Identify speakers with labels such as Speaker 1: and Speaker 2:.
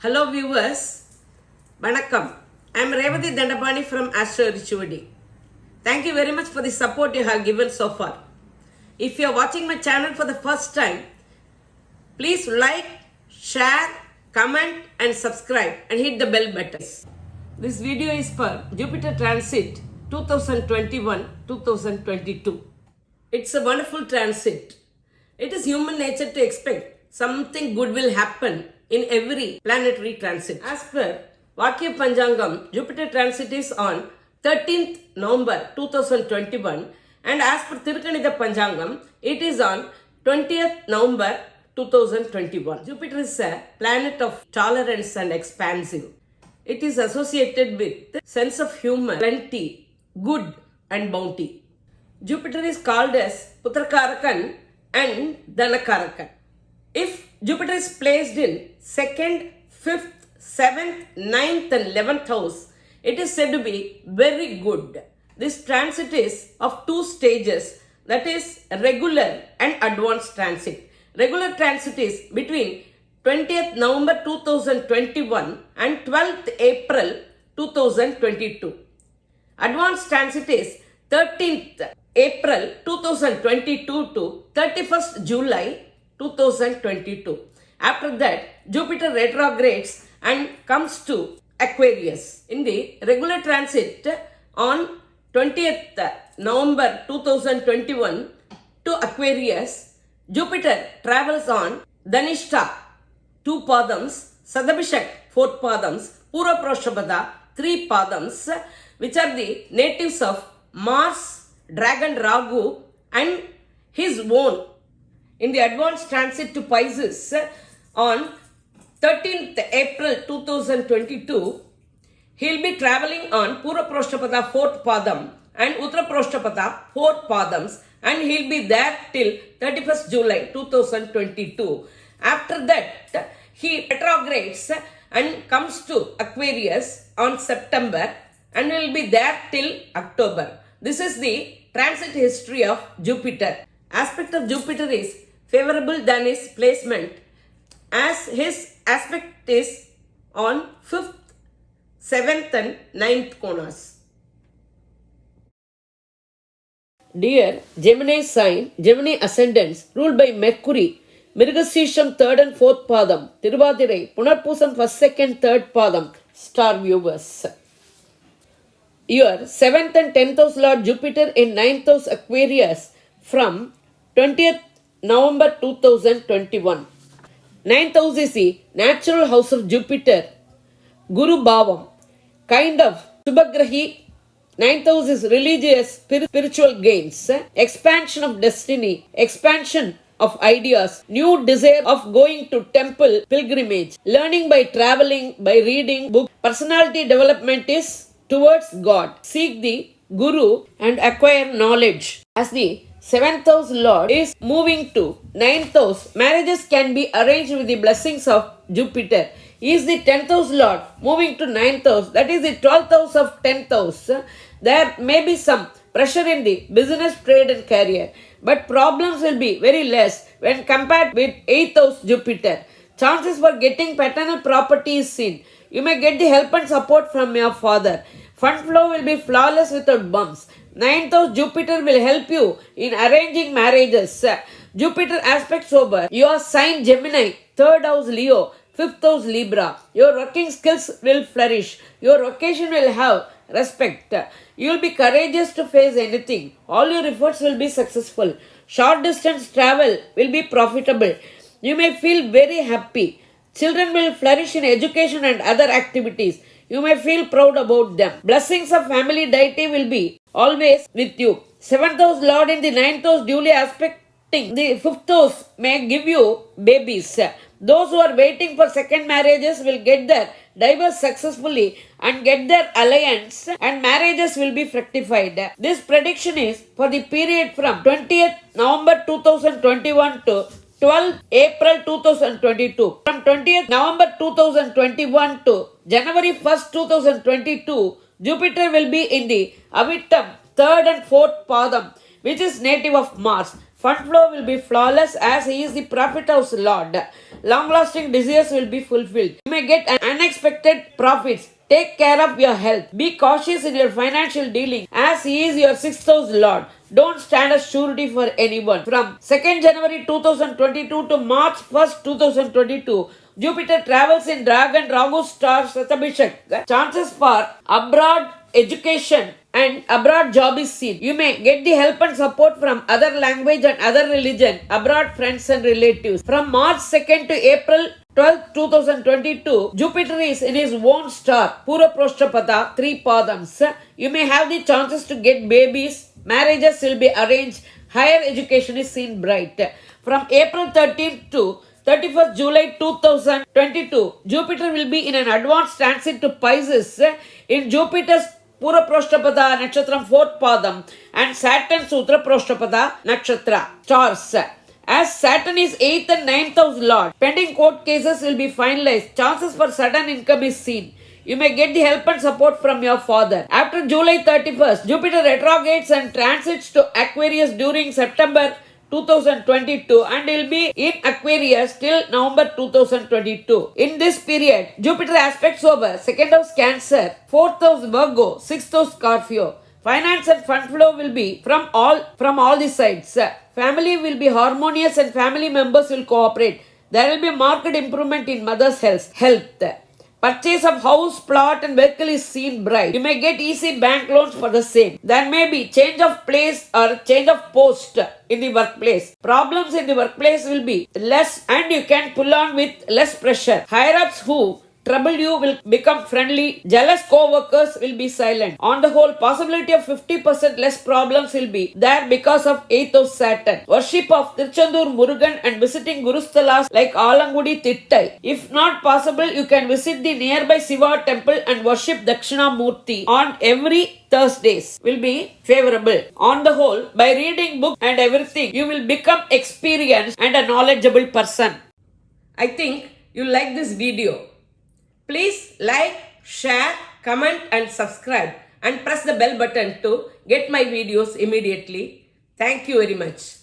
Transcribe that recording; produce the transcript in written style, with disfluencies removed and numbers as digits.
Speaker 1: Hello viewers, Vanakkam. I am Revati Dandapani from Astro Ritually. Thank you very much for the support you have given so far. If you are watching my channel for the first time, please like, share, comment and subscribe and hit the bell button. This video is for Jupiter Transit 2021-2022. It's a wonderful transit. It is human nature to expect something good will happen in every planetary transit. As per Vakya Panjangam, Jupiter transit is on 13th November 2021 and as per Tirukanida Panjangam, it is on 20th November 2021. Jupiter is a planet of tolerance and expansive. It is associated with sense of humor, plenty, good and bounty. Jupiter is called as Putrakarakan and Dhanakarakan. If Jupiter is placed in 2nd, 5th, 7th, 9th and 11th house, it is said to be very good. This transit is of two stages, that is regular and advanced transit. Regular transit is between 20th November 2021 and 12th April 2022. Advanced transit is 13th April 2022 to 31st July 2022. After that, Jupiter retrogrades and comes to Aquarius. In the regular transit on 20th November 2021 to Aquarius, Jupiter travels on Dhanishta 2 padams, Sadabhishak 4 padams, Pura Prashabhada 3 padams, which are the natives of Mars, Dragon Ragu and his own. In the advanced transit to Pisces on 13th April 2022, he will be traveling on Pura Prashabhada 4th padam and Uttara Prashabhada 4 padams and he will be there till 31st July 2022. After that, he retrogrades and comes to Aquarius on September and will be there till October. This is the transit history of Jupiter. Aspect of Jupiter is favorable than his placement as his aspect is on 5th, 7th and 9th konas. Dear Gemini sign, Gemini ascendants ruled by Mercury, Mrigasisham 3rd and 4th padam, Tiruvadirai, Punarpusam 1st, 2nd, 3rd padam, star viewers. Your 7th and 10th house Lord Jupiter in 9th house Aquarius from 20th November 2021. 9th house is the natural house of Jupiter, Guru Bhavam, kind of Subhagrahi. 9th house is religious, spiritual gains, expansion of destiny, expansion of ideas, new desire of going to temple pilgrimage, learning by traveling, by reading book. Personality development is towards God. Seek the Guru and acquire knowledge. As the 7th house Lord is moving to 9th house, marriages can be arranged with the blessings of Jupiter. He is the 10th house Lord moving to 9th house, that is the 12th house of 10th house. There may be some pressure in the business, trade and career, but problems will be very less when compared with 8th house Jupiter. Chances for getting paternal property is seen. You may get the help and support from your father. Fund flow will be flawless without bumps. 9th house Jupiter will help you in arranging marriages. Jupiter aspect sober. Your sign Gemini, 3rd house Leo, 5th house Libra. Your working skills will flourish. Your vocation will have respect. You will be courageous to face anything. All your efforts will be successful. Short distance travel will be profitable. You may feel very happy. Children will flourish in education and other activities. You may feel proud about them. Blessings of family deity will be always with you. 7th house Lord in the 9th house duly aspecting the 5th house may give you babies. Those who are waiting for second marriages will get their divorce successfully and get their alliance and marriages will be fructified. This prediction is for the period from 20th November 2021 to 12th April 2022. From 20th November 2021 to January 1st 2022, Jupiter will be in the Avittam 3rd and 4th padam, which is native of Mars. Fund flow will be flawless as he is the profit house Lord. long-lasting desires will be fulfilled. You may get unexpected profits. Take care of your health. Be cautious in your financial dealing as He is your sixth house Lord. Don't stand as surety for anyone. From 2nd January 2022 to March 1st 2022, Jupiter travels in Dragon Rahu star Satabhishek. Chances for abroad education and abroad job is seen. You may get the help and support from other language and other religion, abroad friends and relatives. From March 2nd to April 12th, 2022, Jupiter is in his own star, Puraprashtapada, 3 padams. You may have the chances to get babies, marriages will be arranged, higher education is seen bright. From April 13th to 31st July 2022, Jupiter will be in an advanced transit to Pisces in Jupiter's Puraprashtapada Nakshatram 4th Padam and Saturn's Uttarprashtapada Nakshatra stars. As Saturn is 8th and 9th house Lord, pending court cases will be finalized. Chances for sudden income is seen. You may get the help and support from your father. After July 31st, Jupiter retrogrades and transits to Aquarius during September 2022 and will be in Aquarius till November 2022. In this period, Jupiter aspects over 2nd house Cancer, 4th house Virgo, 6th house Scorpio. Finance and fund flow will be from all the sides. Family will be harmonious and family members will cooperate. There will be marked improvement in mother's health. Purchase of house, plot and vehicle is seen bright. You may get easy bank loans for the same. There may be change of place or change of post in the workplace. Problems in the workplace will be less and you can pull on with less pressure. Higher ups who trouble you will become friendly. Jealous co-workers will be silent. On the whole, possibility of 50% less problems will be there because of 8th house Saturn. Worship of Tiruchendur Murugan and visiting Gurustalas like Alangudi Tittai. If not possible, you can visit the nearby Shiva temple and worship Dakshinamurti on every Thursdays will be favorable. On the whole, by reading book and everything, you will become experienced and a knowledgeable person. I think you like this video. Please like, share, comment and subscribe and press the bell button to get my videos immediately. Thank you very much.